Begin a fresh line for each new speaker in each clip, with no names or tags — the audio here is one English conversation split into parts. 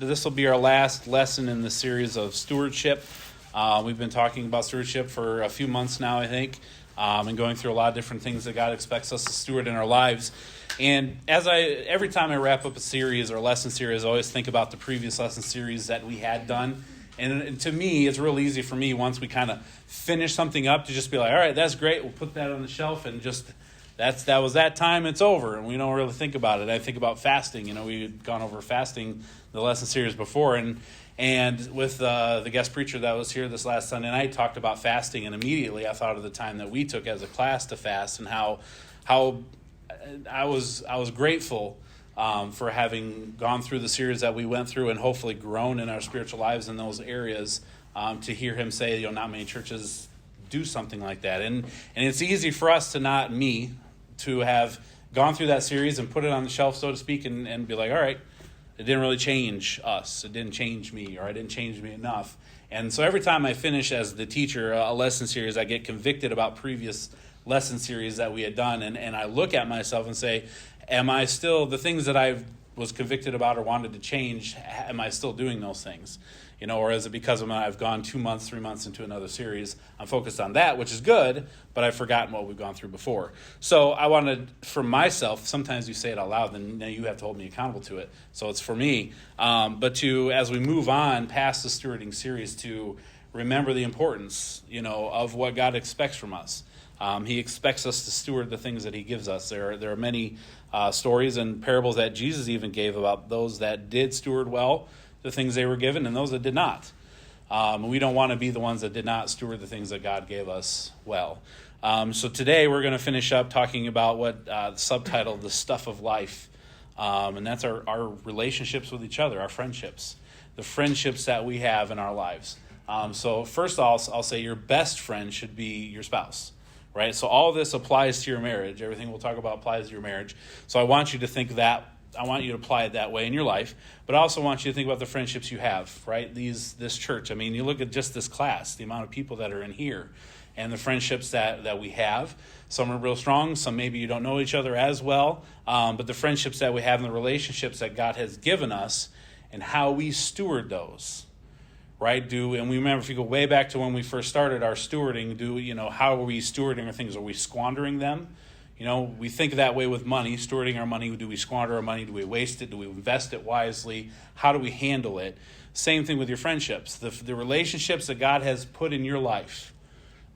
This will be our last lesson in the series of stewardship. We've been talking about stewardship for a few months now, I think, and going through a lot of different things that God expects us to steward in our lives. And every time I wrap up a series or a lesson series, I always think about the previous lesson series that we had done. And to me, it's real easy for me once we kind of finish something up to just be like, all right, that's great. We'll put that on the shelf and just that was that time. It's over, and we don't really think about it. I think about fasting. We had gone over fasting the lesson series before, and with the guest preacher that was here this last Sunday night talked about fasting, and immediately I thought of the time that we took as a class to fast and how I was grateful for having gone through the series that we went through and hopefully grown in our spiritual lives in those areas. To hear him say, not many churches do something like that, and it's easy for us to have gone through that series and put it on the shelf, so to speak, and be like, all right, it didn't really change us. It didn't change me, or it didn't change me enough. And so every time I finish as the teacher a lesson series, I get convicted about previous lesson series that we had done. And I look at myself and say, am I still, the things that I was convicted about or wanted to change, am I still doing those things? Or is it because I've gone 2 months, 3 months into another series, I'm focused on that, which is good, but I've forgotten what we've gone through before. So I wanted, for myself, sometimes you say it out loud, then you have to hold me accountable to it. So it's for me. But as we move on past the stewarding series, to remember the importance, of what God expects from us. He expects us to steward the things that he gives us. There are many stories and parables that Jesus even gave about those that did steward well the things they were given and those that did not. We don't want to be the ones that did not steward the things that God gave us well. So today we're going to finish up talking about what the subtitle, The Stuff of Life. And that's our relationships with each other, our friendships, the friendships that we have in our lives. So first I'll say your best friend should be your spouse. Right? So all this applies to your marriage. Everything we'll talk about applies to your marriage. So I want you to think that. I want you to apply it that way in your life. But I also want you to think about the friendships you have, right? This church. You look at just this class, the amount of people that are in here, and the friendships that we have. Some are real strong. Some maybe you don't know each other as well. But the friendships that we have and the relationships that God has given us and how we steward those. Right? And we remember, if you go way back to when we first started our stewarding, how are we stewarding our things? Are we squandering them? We think that way with money, stewarding our money. Do we squander our money? Do we waste it? Do we invest it wisely? How do we handle it? Same thing with your friendships. The relationships that God has put in your life,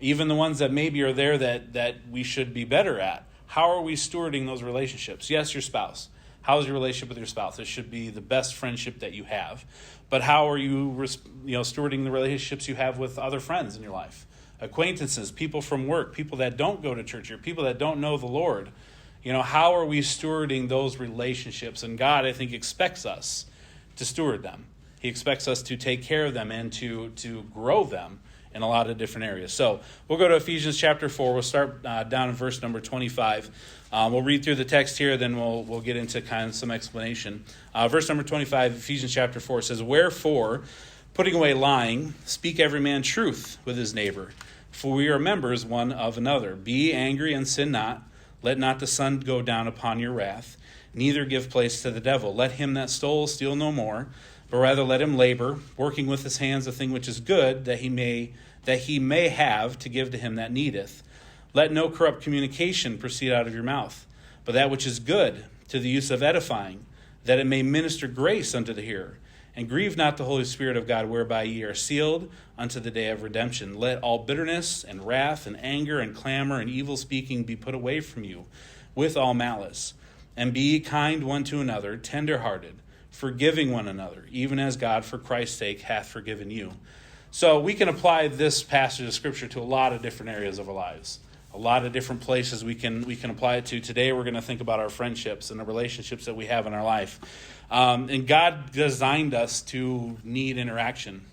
even the ones that maybe are there that we should be better at. How are we stewarding those relationships? Yes, your spouse. How's your relationship with your spouse? It should be the best friendship that you have. But how are you stewarding the relationships you have with other friends in your life? Acquaintances, people from work, people that don't go to church here, people that don't know the Lord. How are we stewarding those relationships? And God, I think, expects us to steward them. He expects us to take care of them and to grow them in a lot of different areas. So we'll go to Ephesians chapter 4. We'll start down in verse number 25. We'll read through the text here, then we'll get into kind of some explanation. Verse number 25, Ephesians chapter 4 says, "Wherefore, putting away lying, speak every man truth with his neighbor, for we are members one of another. Be angry and sin not. Let not the sun go down upon your wrath, neither give place to the devil. Let him that stole steal no more, but rather let him labor, working with his hands the thing which is good, that he may have to give to him that needeth. Let no corrupt communication proceed out of your mouth, but that which is good, to the use of edifying, that it may minister grace unto the hearer. And grieve not the Holy Spirit of God, whereby ye are sealed unto the day of redemption. Let all bitterness and wrath and anger and clamor and evil speaking be put away from you, with all malice. And be ye kind one to another, tender-hearted, forgiving one another, even as God for Christ's sake hath forgiven you." So we can apply this passage of Scripture to a lot of different areas of our lives. A lot of different places we can apply it to. Today we're going to think about our friendships and the relationships that we have in our life. And God designed us to need interaction,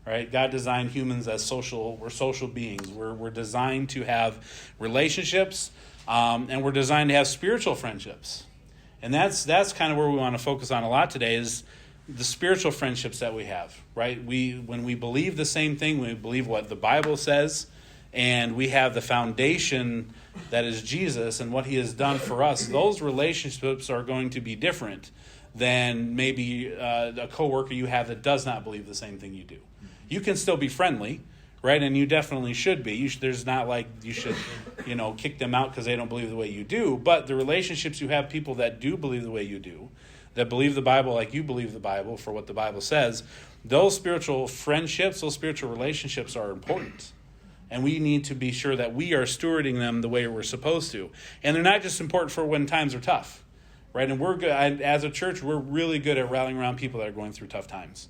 right? God designed humans as social. We're social beings. We're designed to have relationships, and we're designed to have spiritual friendships. And that's kind of where we want to focus on a lot today, is the spiritual friendships that we have, right? When we believe the same thing, we believe what the Bible says, and we have the foundation that is Jesus and what he has done for us, those relationships are going to be different than maybe a coworker you have that does not believe the same thing you do. You can still be friendly, right? And you definitely should be. There's not like you should, kick them out because they don't believe the way you do. But the relationships you have, people that do believe the way you do, that believe the Bible like you believe the Bible for what the Bible says, those spiritual friendships, those spiritual relationships are important. And we need to be sure that we are stewarding them the way we're supposed to. And they're not just important for when times are tough. Right, and we're good as a church. We're really good at rallying around people that are going through tough times.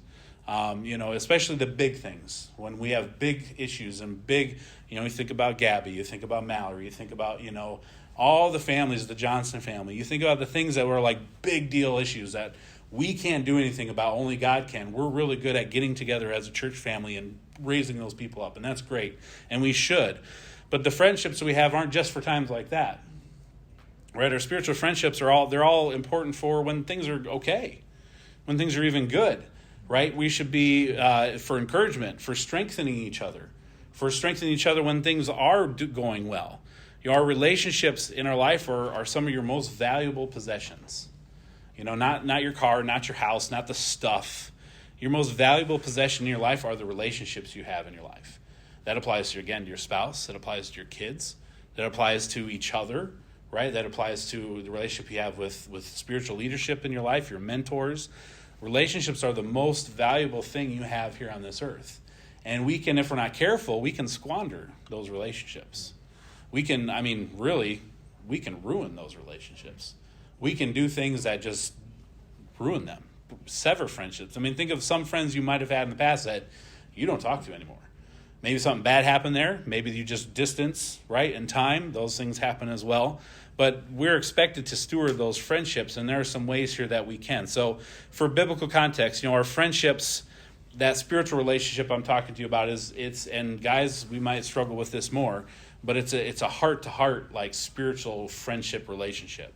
Especially the big things when we have big issues and big. You think about Gabby, you think about Mallory, you think about all the families, the Johnson family. You think about the things that were like big deal issues that we can't do anything about. Only God can. We're really good at getting together as a church family and raising those people up, and that's great, and we should. But the friendships we have aren't just for times like that. Right, our spiritual friendships they're all important for when things are okay, when things are even good, right? We should be for encouragement, for strengthening each other when things are going well. Our relationships in our life are some of your most valuable possessions. Not your car, not your house, not the stuff. Your most valuable possession in your life are the relationships you have in your life. That applies to your spouse. That applies to your kids. That applies to each other. Right? That applies to the relationship you have with spiritual leadership in your life, your mentors. Relationships are the most valuable thing you have here on this earth. And we can, if we're not careful, we can squander those relationships. We can ruin those relationships. We can do things that just ruin them, sever friendships. Think of some friends you might have had in the past that you don't talk to anymore. Maybe something bad happened there. Maybe you just distance, right, in time. Those things happen as well. But we're expected to steward those friendships, and there are some ways here that we can. So for biblical context, our friendships, that spiritual relationship I'm talking to you about and guys, we might struggle with this more, but it's a heart-to-heart, like spiritual friendship relationship.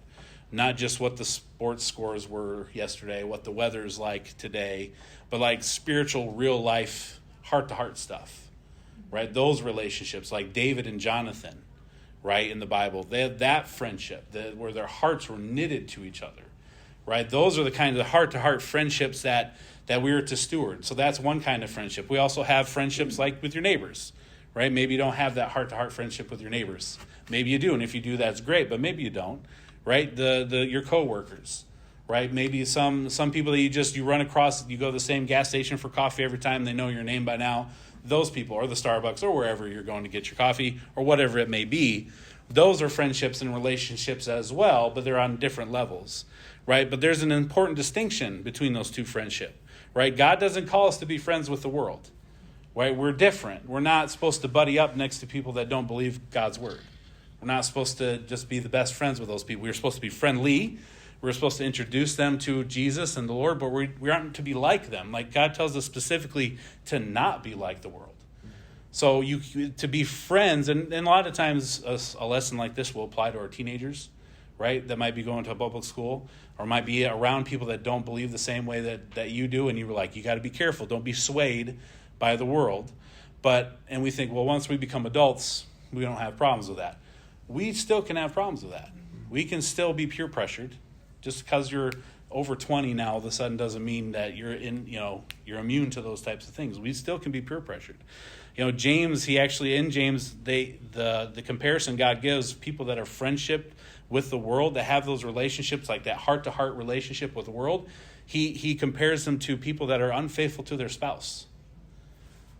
Not just what the sports scores were yesterday, what the weather's like today, but like spiritual, real life, heart-to-heart stuff. Right, those relationships like David and Jonathan, right, in the Bible, they had that friendship where their hearts were knitted to each other, right? Those are the kind of heart-to-heart friendships that we are to steward. So that's one kind of friendship. We also have friendships like with your neighbors, right? Maybe you don't have that heart-to-heart friendship with your neighbors. Maybe you do, and if you do, that's great. But maybe you don't, right? Your coworkers, right? Maybe some people that you run across. You go to the same gas station for coffee every time. They know your name by now. Those people, or the Starbucks, or wherever you're going to get your coffee, or whatever it may be, those are friendships and relationships as well, but they're on different levels, right? But there's an important distinction between those two friendships, right? God doesn't call us to be friends with the world, right? We're different. We're not supposed to buddy up next to people that don't believe God's word. We're not supposed to just be the best friends with those people. We're supposed to be friendly. We're supposed to introduce them to Jesus and the Lord, but we aren't to be like them. Like God tells us specifically to not be like the world. So to be friends, and a lot of times a lesson like this will apply to our teenagers, right? That might be going to a public school or might be around people that don't believe the same way that you do. And you were like, you got to be careful. Don't be swayed by the world. And we think, well, once we become adults, we don't have problems with that. We still can have problems with that. We can still be peer pressured. Just because you're over 20 now, all of a sudden doesn't mean that you're you're immune to those types of things. We still can be peer pressured. James, the comparison God gives people that are friendship with the world, that have those relationships, like that heart-to-heart relationship with the world, he compares them to people that are unfaithful to their spouse.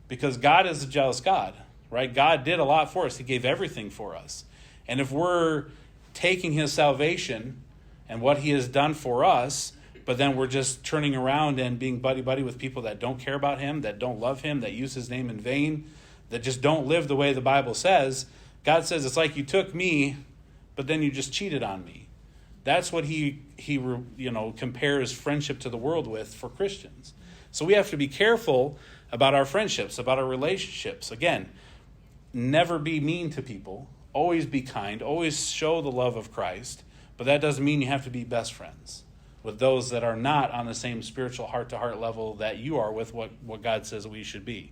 Because God is a jealous God, right? God did a lot for us. He gave everything for us. And if we're taking his salvation and what he has done for us, but then we're just turning around and being buddy-buddy with people that don't care about him, that don't love him, that use his name in vain, that just don't live the way the Bible says, God says it's like you took me, but then you just cheated on me. That's what he compares friendship to the world with for Christians. So we have to be careful about our friendships, about our relationships. Again, never be mean to people. Always be kind. Always show the love of Christ. But that doesn't mean you have to be best friends with those that are not on the same spiritual heart-to-heart level that you are with what God says we should be.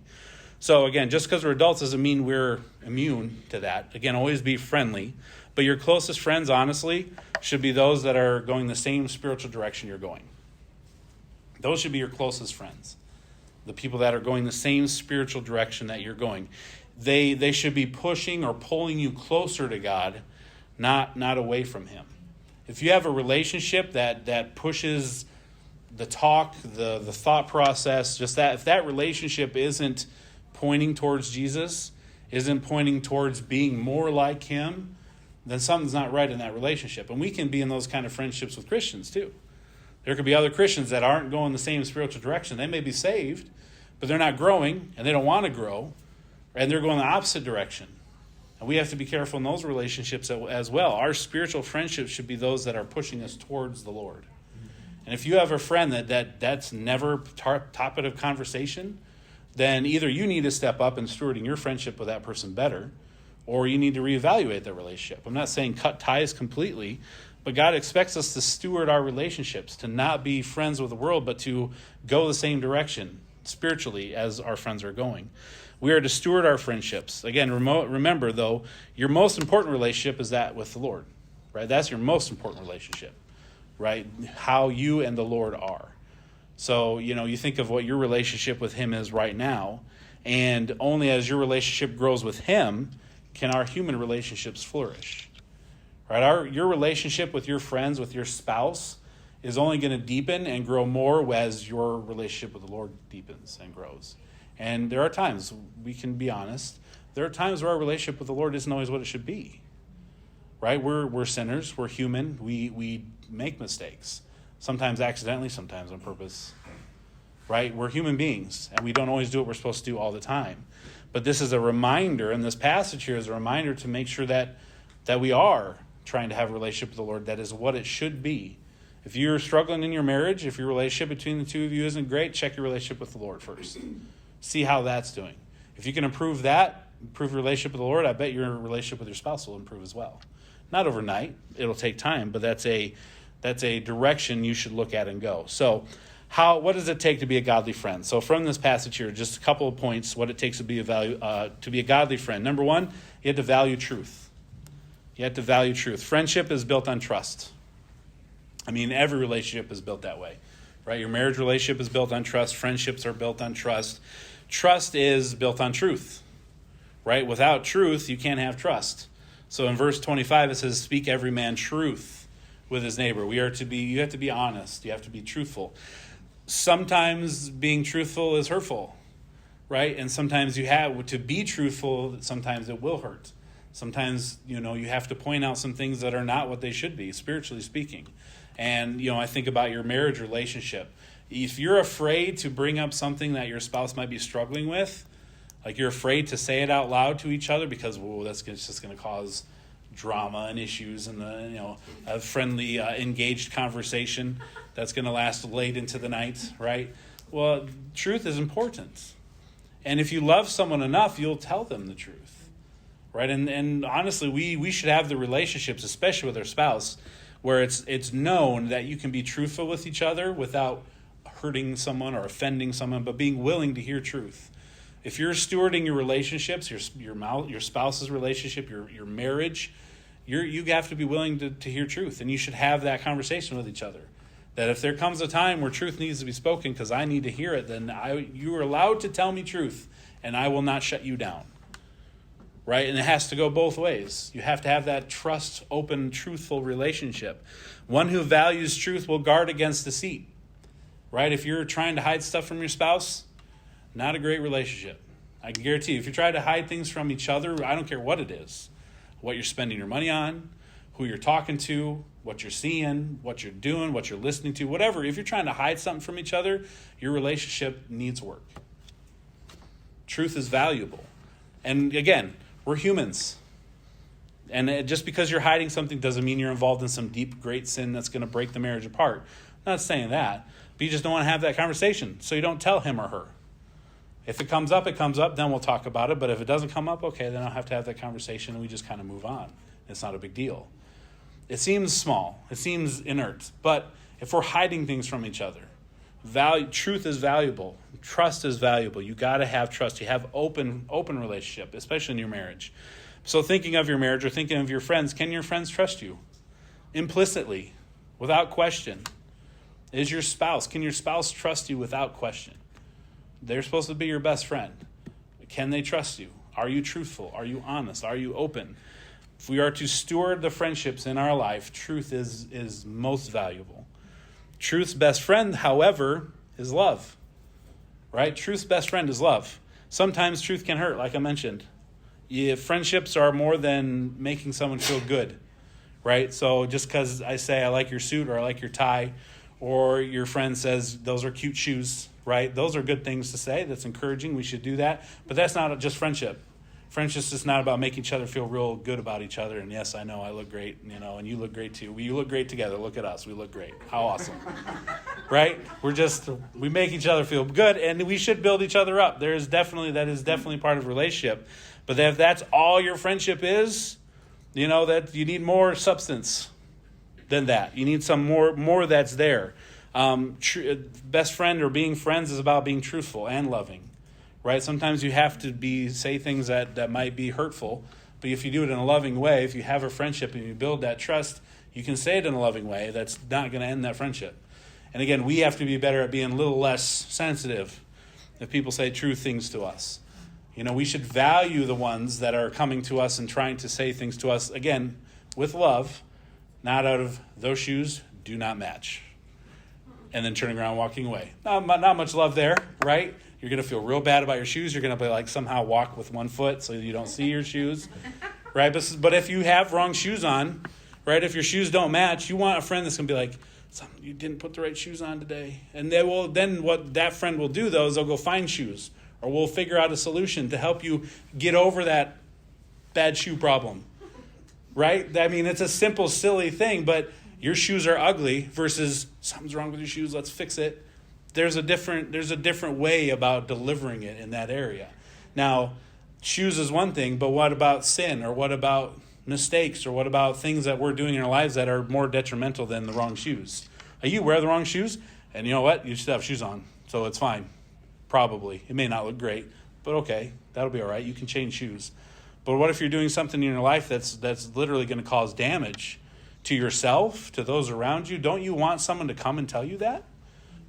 So again, just because we're adults doesn't mean we're immune to that. Again, always be friendly. But your closest friends, honestly, should be those that are going the same spiritual direction you're going. Those should be your closest friends. The people that are going the same spiritual direction that you're going. They should be pushing or pulling you closer to God, not away from him. If you have a relationship that pushes the talk, the thought process, just that, if that relationship isn't pointing towards Jesus, isn't pointing towards being more like him, then something's not right in that relationship. And we can be in those kind of friendships with Christians too. There could be other Christians that aren't going the same spiritual direction. They may be saved, but they're not growing, and they don't want to grow, and they're going the opposite direction. And we have to be careful in those relationships as well. Our spiritual friendships should be those that are pushing us towards the Lord. And if you have a friend that's never topic of conversation, then either you need to step up in stewarding your friendship with that person better, or you need to reevaluate that relationship. I'm not saying cut ties completely, but God expects us to steward our relationships, to not be friends with the world, but to go the same direction spiritually as our friends are going. We are to steward our friendships. Again, remember, though, your most important relationship is that with the Lord, right? That's your most important relationship, right? How you and the Lord are. So, you think of what your relationship with him is right now, and only as your relationship grows with him can our human relationships flourish, right? Your relationship with your friends, with your spouse, is only going to deepen and grow more as your relationship with the Lord deepens and grows. And there are times, we can be honest, there are times where our relationship with the Lord isn't always what it should be, right? We're sinners, we're human, we make mistakes. Sometimes accidentally, sometimes on purpose, right? We're human beings, and we don't always do what we're supposed to do all the time. But this is a reminder, and this passage here is a reminder to make sure that we are trying to have a relationship with the Lord that is what it should be. If you're struggling in your marriage, if your relationship between the two of you isn't great, check your relationship with the Lord first. See how that's doing. If you can improve that, improve your relationship with the Lord, I bet your relationship with your spouse will improve as well. Not overnight. It'll take time, but that's a direction you should look at and go. So what does it take to be a godly friend? So from this passage here, just a couple of points, what it takes to be a godly friend. Number one, you have to value truth. You have to value truth. Friendship is built on trust. I mean, every relationship is built that way, right? Your marriage relationship is built on trust. Friendships are built on trust. Trust is built on truth, right? Without truth, you can't have trust. So in verse 25, it says, speak every man truth with his neighbor. You have to be honest. You have to be truthful. Sometimes being truthful is hurtful, right? And sometimes you have to be truthful. Sometimes it will hurt. Sometimes, you have to point out some things that are not what they should be, spiritually speaking. And, I think about your marriage relationship. If you're afraid to bring up something that your spouse might be struggling with, like you're afraid to say it out loud to each other because, that's just going to cause drama and issues and a friendly, engaged conversation that's going to last late into the night, right? Well, truth is important. And if you love someone enough, you'll tell them the truth, right? And honestly, we should have the relationships, especially with our spouse, where it's known that you can be truthful with each other without hurting someone or offending someone, but being willing to hear truth. If you're stewarding your relationships, your spouse's relationship, your marriage, you have to be willing to hear truth, and you should have that conversation with each other. That if there comes a time where truth needs to be spoken because I need to hear it, then you are allowed to tell me truth, and I will not shut you down. Right? And it has to go both ways. You have to have that trust, open, truthful relationship. One who values truth will guard against deceit. Right? If you're trying to hide stuff from your spouse, not a great relationship. I can guarantee you, if you try to hide things from each other, I don't care what it is, what you're spending your money on, who you're talking to, what you're seeing, what you're doing, what you're listening to, whatever. If you're trying to hide something from each other, your relationship needs work. Truth is valuable. And again, we're humans. And just because you're hiding something doesn't mean you're involved in some deep, great sin that's going to break the marriage apart. I'm not saying that. But you just don't want to have that conversation. So you don't tell him or her. If it comes up, then we'll talk about it. But if it doesn't come up, okay, then I'll have to have that conversation and we just kind of move on. It's not a big deal. It seems small. It seems inert. But if we're hiding things from each other, truth is valuable. Trust is valuable. You got to have trust. You have open relationship, especially in your marriage. So thinking of your marriage or thinking of your friends, can your friends trust you? Implicitly, without question. Is your spouse, can your spouse trust you without question? They're supposed to be your best friend. Can they trust you? Are you truthful? Are you honest? Are you open? If we are to steward the friendships in our life, truth is most valuable. Truth's best friend, however, is love. Right? Truth's best friend is love. Sometimes truth can hurt, like I mentioned. Friendships are more than making someone feel good. Right? So just because I say I like your suit or I like your tie, or your friend says those are cute shoes, right? Those are good things to say. That's encouraging. We should do that. But that's not just friendship. Friendship's just not about making each other feel real good about each other. And yes, I know I look great, and you look great too. We look great together. Look at us. We look great. How awesome. Right? We make each other feel good, and we should build each other up. That is definitely part of a relationship. But if that's all your friendship is, that you need more substance than that. You need some more that's there. Best friend or being friends is about being truthful and loving, right? Sometimes you have to say things that might be hurtful, but if you do it in a loving way, if you have a friendship and you build that trust, you can say it in a loving way. That's not going to end that friendship. And again, we have to be better at being a little less sensitive if people say true things to us. We should value the ones that are coming to us and trying to say things to us, again, with love, not out of those shoes do not match. And then turning around, walking away. Not much love there, right? You're going to feel real bad about your shoes. You're going to somehow walk with one foot so you don't see your shoes, right? But if you have wrong shoes on, right? If your shoes don't match, you want a friend that's going to be like, you didn't put the right shoes on today. And then what that friend will do, though, is they'll go find shoes. Or we'll figure out a solution to help you get over that bad shoe problem. Right? I mean, it's a simple, silly thing, but your shoes are ugly versus something's wrong with your shoes, let's fix it. There's a different way about delivering it in that area. Now, shoes is one thing, but what about sin, or what about mistakes, or what about things that we're doing in our lives that are more detrimental than the wrong shoes? You wear the wrong shoes, and you know what? You still have shoes on, so it's fine. Probably. It may not look great, but okay, that'll be all right. You can change shoes. But what if you're doing something in your life that's literally going to cause damage to yourself, to those around you? Don't you want someone to come and tell you that?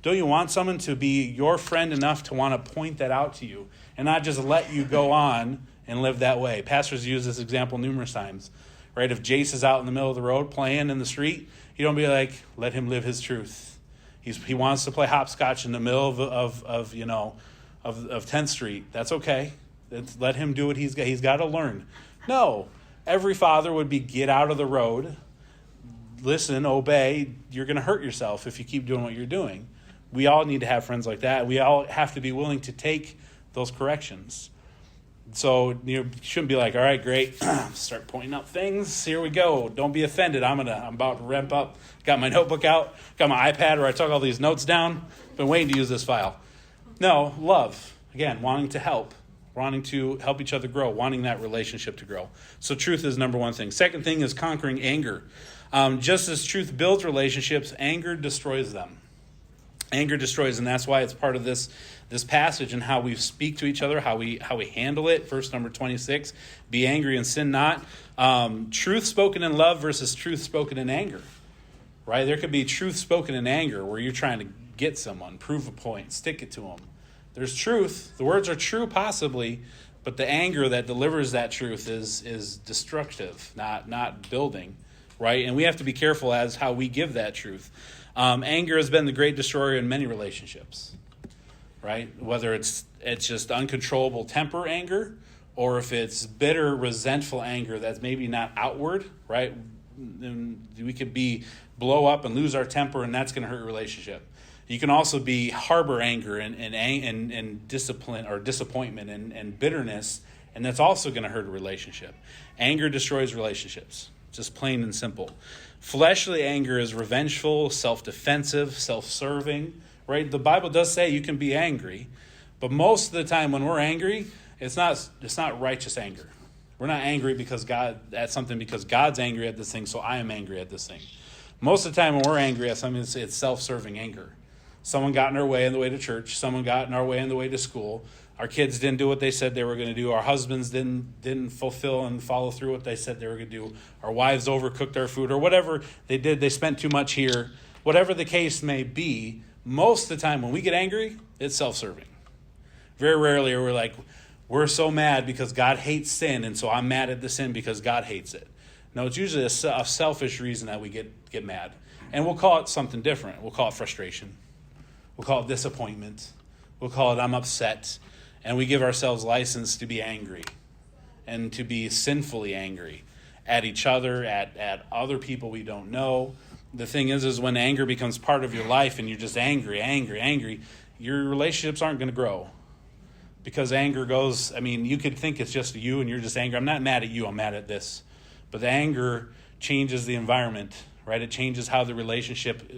Don't you want someone to be your friend enough to want to point that out to you and not just let you go on and live that way? Pastors use this example numerous times, right? If Jace is out in the middle of the road playing in the street, you don't be like, let him live his truth. He wants to play hopscotch in the middle of 10th Street. That's okay. Let him do what he's got to learn. No, every father would be get out of the road, listen, obey. You're going to hurt yourself if you keep doing what you're doing. We all need to have friends like that. We all have to be willing to take those corrections. So you shouldn't be like, all right, great, start pointing out things. Here we go. Don't be offended. I'm about to ramp up. Got my notebook out. Got my iPad where I took all these notes down. Been waiting to use this file. No, love. Again, wanting to help each other grow, wanting that relationship to grow. So truth is number one thing. Second thing is conquering anger. Just as truth builds relationships, anger destroys them. Anger destroys, and that's why it's part of this passage and how we speak to each other, how we handle it. Verse number 26, be angry and sin not. Truth spoken in love versus truth spoken in anger. Right? There could be truth spoken in anger where you're trying to get someone, prove a point, stick it to them. There's truth. The words are true possibly, but the anger that delivers that truth is destructive, not building. Right? And we have to be careful as how we give that truth. Anger has been the great destroyer in many relationships, right? Whether it's just uncontrollable temper anger, or if it's bitter, resentful anger that's maybe not outward, right? And we could blow up and lose our temper, and that's going to hurt a relationship. You can also be harbor anger and discipline or disappointment and bitterness, and that's also going to hurt a relationship. Anger destroys relationships, just plain and simple. Fleshly anger is revengeful, self-defensive, self-serving, right? The Bible does say you can be angry, but most of the time when we're angry, it's not righteous anger. We're not angry because God's angry at this thing, so I am angry at this thing. Most of the time when we're angry at something, it's self-serving anger. Someone got in our way on the way to church. Someone got in our way on the way to school. Our kids didn't do what they said they were going to do. Our husbands didn't fulfill and follow through what they said they were going to do. Our wives overcooked our food or whatever they did. They spent too much here. whatever the case may be, most of the time when we get angry, it's self-serving. Very rarely are we like, we're so mad because God hates sin, and so I'm mad at the sin because God hates it. No, it's usually a selfish reason that we get mad. And we'll call it something different. We'll call it frustration. We'll call it disappointment. We'll call it I'm upset. And we give ourselves license to be angry and to be sinfully angry at each other, at other people we don't know. The thing is when anger becomes part of your life and you're just angry, your relationships aren't going to grow. Because anger goes, you could think it's just you and you're just angry. I'm not mad at you, I'm mad at this. But the anger changes the environment, right? It changes how the relationship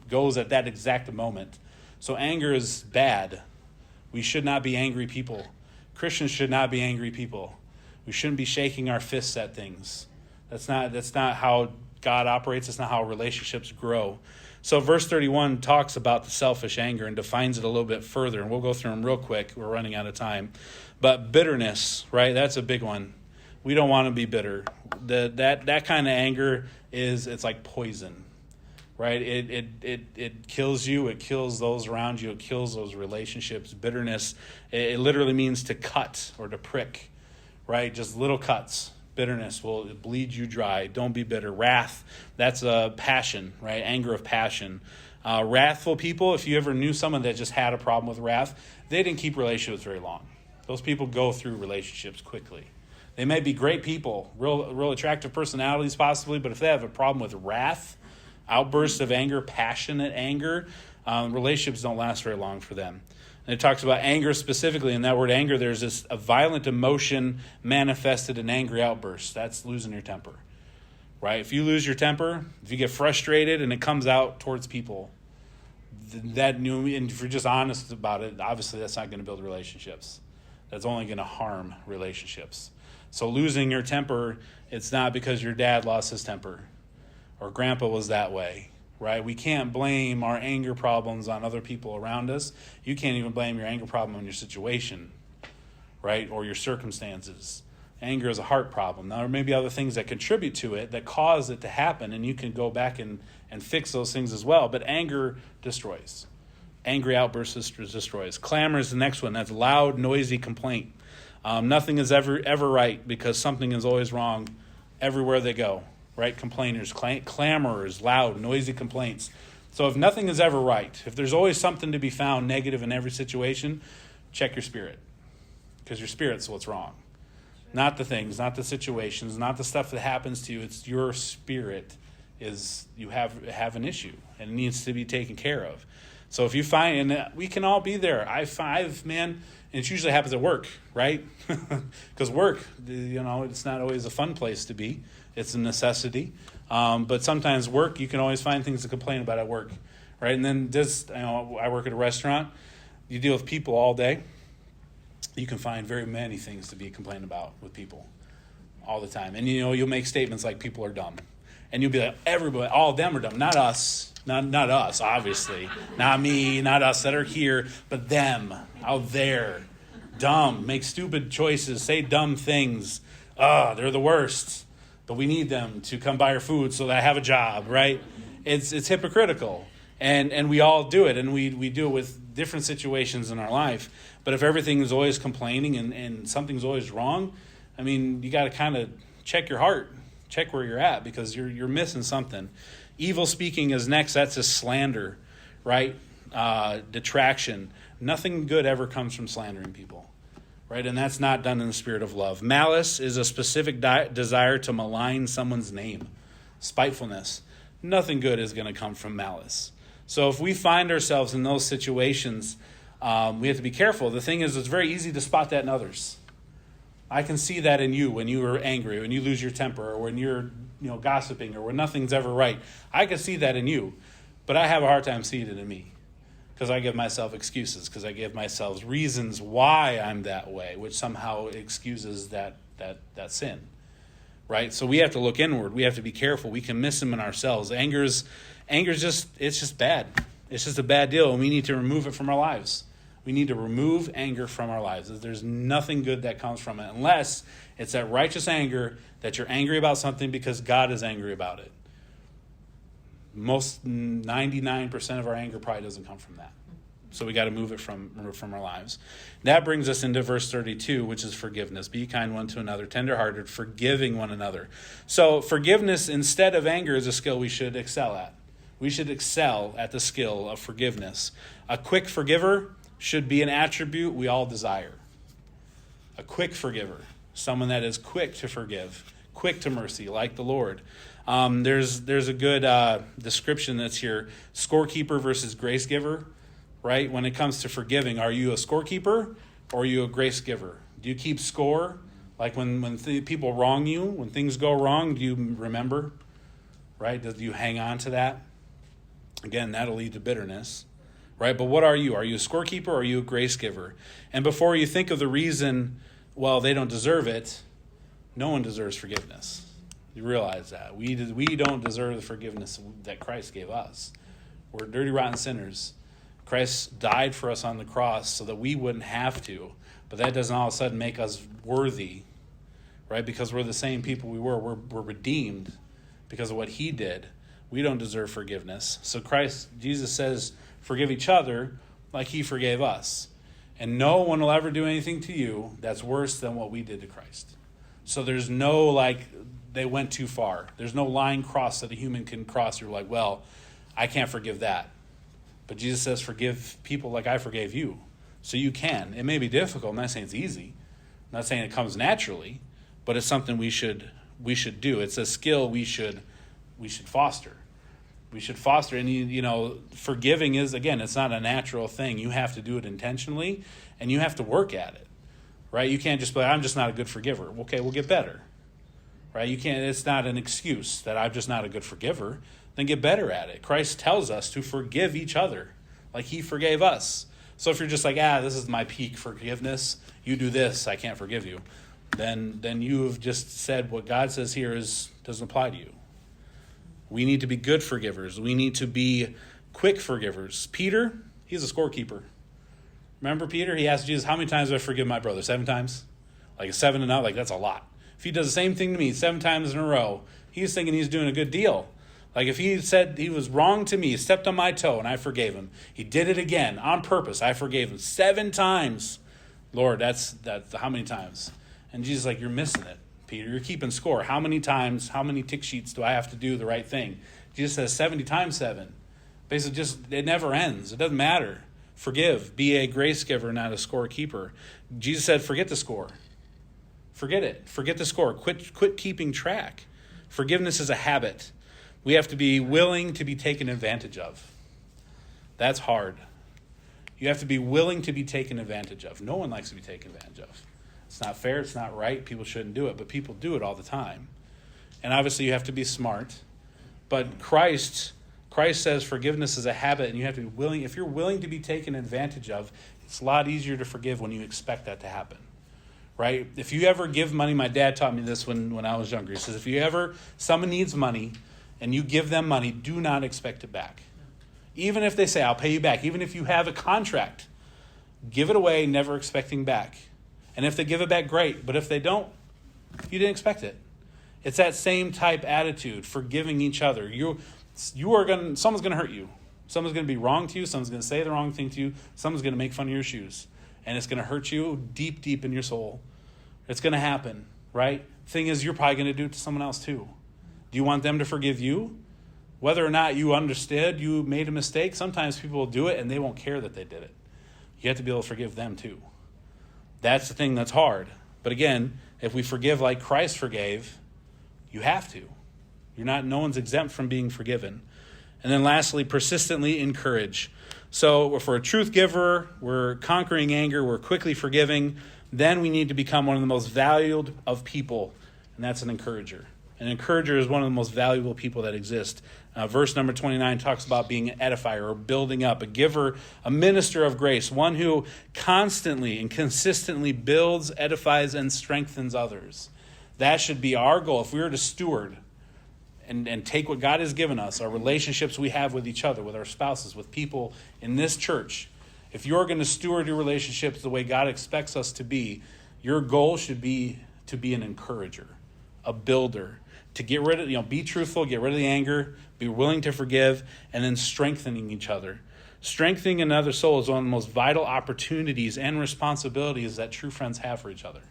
goes at that exact moment. So anger is bad. We should not be angry people. Christians should not be angry people. We shouldn't be shaking our fists at things. That's not how God operates. That's not how relationships grow. So verse 31 talks about the selfish anger and defines it a little bit further. And we'll go through them real quick. We're running out of time. But bitterness, right? That's a big one. We don't want to be bitter. That kind of anger it's like poison, right? It kills you. It kills those around you. It kills those relationships. Bitterness, it literally means to cut or to prick, right? Just little cuts. Bitterness will bleed you dry. Don't be bitter. Wrath, that's a passion, right? Anger of passion. Wrathful people, if you ever knew someone that just had a problem with wrath, they didn't keep relationships very long. Those people go through relationships quickly. They may be great people, real attractive personalities possibly, but if they have a problem with wrath, outbursts of anger, passionate anger, relationships don't last very long for them. And it talks about anger specifically. In that word anger, there's a violent emotion manifested in angry outbursts. That's losing your temper, right? If you lose your temper, if you get frustrated and it comes out towards people, and if you're just honest about it, obviously that's not going to build relationships. That's only going to harm relationships. So losing your temper, it's not because your dad lost his temper or grandpa was that way, right? We can't blame our anger problems on other people around us. You can't even blame your anger problem on your situation, right, or your circumstances. Anger is a heart problem. Now, there may be other things that contribute to it that cause it to happen, and you can go back and fix those things as well. But anger destroys. Angry outbursts destroys. Clamor is the next one. That's loud, noisy complaint. Nothing is ever right because something is always wrong everywhere they go, right? Complainers, clamorers, loud, noisy complaints. So if nothing is ever right, if there's always something to be found negative in every situation, check your spirit, because your spirit's what's wrong. Not the things, not the situations, not the stuff that happens to you. It's your spirit you have an issue and it needs to be taken care of. So if you find, and we can all be there. And it usually happens at work, right? Because work, it's not always a fun place to be. It's a necessity. But sometimes work, you can always find things to complain about at work, right? And then I work at a restaurant. You deal with people all day. You can find very many things to be complaining about with people all the time. And, you'll make statements like people are dumb. And you'll be like, everybody, all of them are dumb, not us. Not us, obviously. Not me, not us that are here, but them out there. Dumb, make stupid choices, say dumb things. They're the worst. But we need them to come buy our food so that I have a job, right? It's hypocritical. And we all do it, and we do it with different situations in our life. But if everything is always complaining and something's always wrong, you got to kind of check your heart, check where you're at, because you're missing something. Evil speaking is next. That's a slander, right? Detraction. Nothing good ever comes from slandering people, right? And that's not done in the spirit of love. Malice is a specific desire to malign someone's name. Spitefulness. Nothing good is going to come from malice. So if we find ourselves in those situations, we have to be careful. The thing is, it's very easy to spot that in others. I can see that in you when you are angry, when you lose your temper, or when you're gossiping, or when nothing's ever right. I can see that in you, but I have a hard time seeing it in me because I give myself excuses, because I give myself reasons why I'm that way, which somehow excuses that sin, right? So we have to look inward. We have to be careful. We can miss them in ourselves. Anger's just bad. It's just a bad deal, and we need to remove it from our lives. We need to remove anger from our lives. There's nothing good that comes from it unless it's that righteous anger that you're angry about something because God is angry about it. Most 99% of our anger probably doesn't come from that. So we got to move it from our lives. That brings us into verse 32, which is forgiveness. Be kind one to another, tenderhearted, forgiving one another. So forgiveness instead of anger is a skill we should excel at. We should excel at the skill of forgiveness. A quick forgiver should be an attribute we all desire. A quick forgiver, someone that is quick to forgive, quick to mercy, like the Lord. There's a good description that's here. Scorekeeper versus grace giver. Right? When it comes to forgiving, are you a scorekeeper or are you a grace giver? Do you keep score? Like when people wrong you, when things go wrong, do you remember? Right? Do you hang on to that? Again, that'll lead to bitterness. Right? But what are you? Are you a scorekeeper or are you a grace giver? And before you think of the reason, well, they don't deserve it, no one deserves forgiveness. You realize that. We don't deserve the forgiveness that Christ gave us. We're dirty, rotten sinners. Christ died for us on the cross so that we wouldn't have to. But that doesn't all of a sudden make us worthy, right? Because we're the same people we were. We're redeemed because of what he did. We don't deserve forgiveness. So Jesus says, forgive each other like he forgave us. And no one will ever do anything to you that's worse than what we did to Christ. So there's no, they went too far. There's no line crossed that a human can cross. You're like, well, I can't forgive that. But Jesus says, forgive people like I forgave you. So you can. It may be difficult. I'm not saying it's easy. I'm not saying it comes naturally, but it's something we should do. It's a skill we should foster. We should foster. And, forgiving is, again, it's not a natural thing. You have to do it intentionally, and you have to work at it, right? You can't just be like, I'm just not a good forgiver. Okay, we'll get better, right? You can't. It's not an excuse that I'm just not a good forgiver. Then get better at it. Christ tells us to forgive each other like he forgave us. So if you're just like, this is my peak forgiveness, you do this, I can't forgive you, then you have just said what God says here doesn't apply to you. We need to be good forgivers. We need to be quick forgivers. Peter, he's a scorekeeper. Remember Peter? He asked Jesus, how many times do I forgive my brother? 7 times? Like 7 and out? Like that's a lot. If he does the same thing to me 7 times in a row, he's thinking he's doing a good deal. Like if he said he was wrong to me, stepped on my toe, and I forgave him. He did it again on purpose. I forgave him 7 times. Lord, that's how many times? And Jesus is like, you're missing it, Peter. You're keeping score. How many times, how many tick sheets do I have to do the right thing? Jesus says 70 times 7. Basically, it never ends. It doesn't matter. Forgive. Be a grace giver, not a score keeper. Jesus said, forget the score. Forget it. Forget the score. Quit keeping track. Forgiveness is a habit. We have to be willing to be taken advantage of. That's hard. You have to be willing to be taken advantage of. No one likes to be taken advantage of. It's not fair. It's not right. People shouldn't do it, but people do it all the time. And obviously you have to be smart. But Christ says forgiveness is a habit, and you have to be willing. If you're willing to be taken advantage of, it's a lot easier to forgive when you expect that to happen. Right? If you ever give money, my dad taught me this when I was younger. He says, someone needs money, and you give them money, do not expect it back. Even if they say, I'll pay you back. Even if you have a contract, give it away, never expecting back. And if they give it back, great. But if they don't, you didn't expect it. It's that same type attitude, forgiving each other. Someone's going to hurt you. Someone's going to be wrong to you. Someone's going to say the wrong thing to you. Someone's going to make fun of your shoes. And it's going to hurt you deep, deep in your soul. It's going to happen, right? Thing is, you're probably going to do it to someone else too. Do you want them to forgive you? Whether or not you understood, you made a mistake, sometimes people will do it and they won't care that they did it. You have to be able to forgive them too. That's the thing that's hard. But again, if we forgive like Christ forgave, you have to. No one's exempt from being forgiven. And then lastly, persistently encourage. So if we're a truth giver, we're conquering anger, we're quickly forgiving, then we need to become one of the most valued of people, and that's an encourager. An encourager is one of the most valuable people that exist. Verse number 29 talks about being an edifier or building up, a giver, a minister of grace, one who constantly and consistently builds, edifies, and strengthens others. That should be our goal. If we were to steward and take what God has given us, our relationships we have with each other, with our spouses, with people in this church, if you're going to steward your relationships the way God expects us to be, your goal should be to be an encourager, a builder, to get rid of, be truthful, get rid of the anger, be willing to forgive, and then strengthening each other. Strengthening another soul is one of the most vital opportunities and responsibilities that true friends have for each other.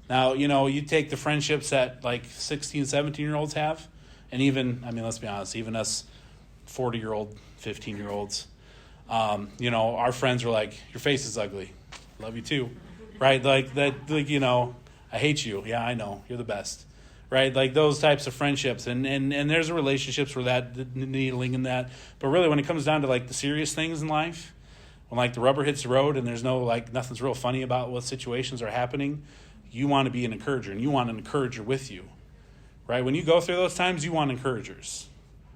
Now, you take the friendships that like 16, 17-year-olds have, and even, let's be honest, even us 40-year-old, 15-year-olds, our friends are like, your face is ugly. Love you too. Right? Like that, I hate you. Yeah, I know. You're the best. Right? Like those types of friendships. And there's relationships where that needling and that. But really when it comes down to like the serious things in life, when like the rubber hits the road and there's nothing's real funny about what situations are happening, you want to be an encourager and you want an encourager with you. Right? When you go through those times, you want encouragers.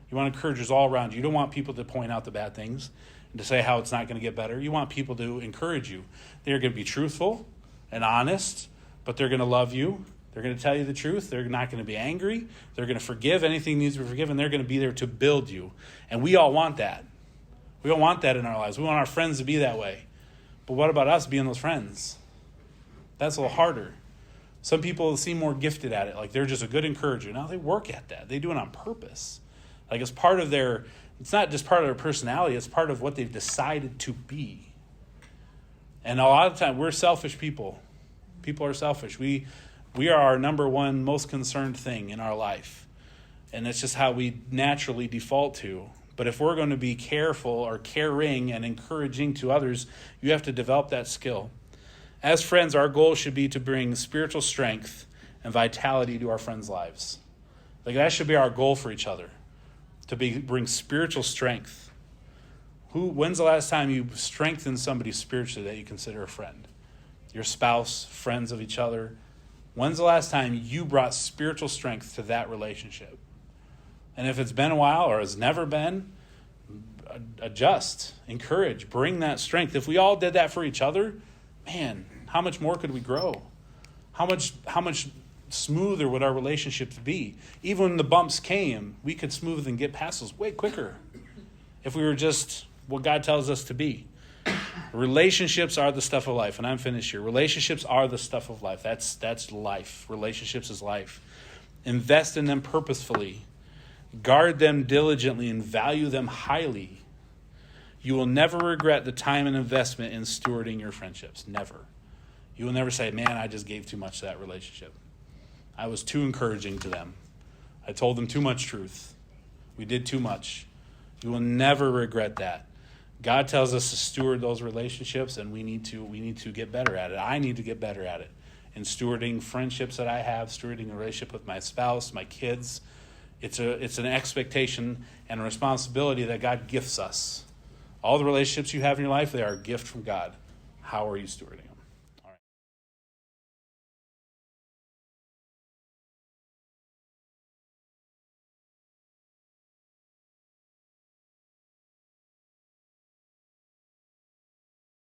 You want encouragers all around you. You don't want people to point out the bad things and to say how it's not going to get better. You want people to encourage you. They're going to be truthful and honest, but they're going to love you. They're going to tell you the truth. They're not going to be angry. They're going to forgive anything needs to be forgiven. They're going to be there to build you. And we all want that. We all want that in our lives. We want our friends to be that way. But what about us being those friends? That's a little harder. Some people seem more gifted at it. Like they're just a good encourager. Now they work at that. They do it on purpose. Like it's not just part of their personality. It's part of what they've decided to be. And a lot of the time we're selfish people. People are selfish. We are our number one most concerned thing in our life. And it's just how we naturally default to. But if we're going to be careful or caring and encouraging to others, you have to develop that skill. As friends, our goal should be to bring spiritual strength and vitality to our friends' lives. Like that should be our goal for each other, to bring spiritual strength. When's the last time you strengthened somebody spiritually that you consider a friend? Your spouse, friends of each other. When's the last time you brought spiritual strength to that relationship? And if it's been a while or has never been, adjust, encourage, bring that strength. If we all did that for each other, man, how much more could we grow? How much smoother would our relationships be? Even when the bumps came, we could smooth and get past those way quicker if we were just what God tells us to be. Relationships are the stuff of life, and I'm finished here. Relationships are the stuff of life. That's life. Relationships is life. Invest in them purposefully. Guard them diligently and value them highly. You will never regret the time and investment in stewarding your friendships. Never. You will never say, man, I just gave too much to that relationship. I was too encouraging to them. I told them too much truth. We did too much. You will never regret that. God tells us to steward those relationships, and we need to get better at it. I need to get better at it. In stewarding friendships that I have, stewarding a relationship with my spouse, my kids, it's an expectation and a responsibility that God gifts us. All the relationships you have in your life, they are a gift from God. How are you stewarding them?